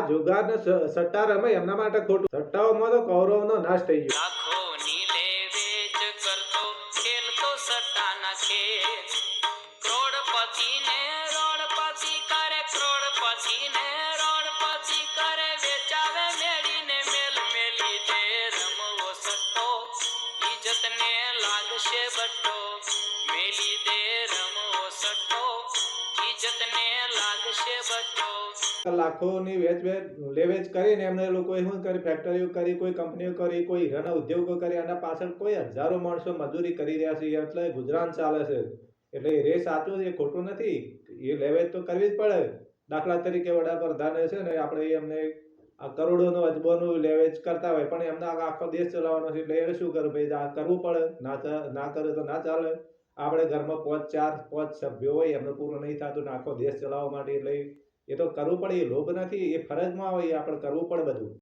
જુગાર ને સટ્ટા રમે એમના માટે ખોટું. સટ્ટાઓમાં તો કૌરવનો નાશ થઈ ગયો. લાખોની લે વેચ કરતો ખેલતો સટ્ટાના ખેલ. કરોડપતિને રોડપતિ કરે, કરોડપતિને રોડપતિ કરે, વેચાવે મેળીને મેલ મેલી દે રમવો સટ્ટો, ઇજ્જતને લાગશે બટ્ટો. મેલી દે રમવો સટ્ટો, ઇજ્જતને લાગશે બટ્ટો. લાખોની વેચ કરીને એમને લોકોએ શું કરી, ફેક્ટરીઓ કરી, કોઈ કંપનીઓ કરી, કોઈ હીરાના ઉદ્યોગો કરી, આના પાછળ કોઈ હજારો માણસો મજૂરી કરી રહ્યા છે, એટલે ગુજરાન ચાલે છે. એટલે એ સાચું છે, એ ખોટું નથી. એ લેવેચ તો કરવી જ પડે. દાખલા તરીકે વડાપ્રધાને છે ને, આપણે એમને આ કરોડોનો અજબોનું લેવેચ કરતા હોય, પણ એમને આખો દેશ ચલાવવાનો છે, એટલે એને શું કરવું ભાઈ, આ કરવું પડે. ના કરે તો ના ચાલે. આપણે ઘરમાં 5 સભ્યો હોય, એમને પૂરું નહીં થતું આખો દેશ ચલાવવા માટે, એટલે એ તો કરવું પડે. એ લોભ નથી, એ ફરજમાં આવે, એ આપણે કરવું પડે બધું.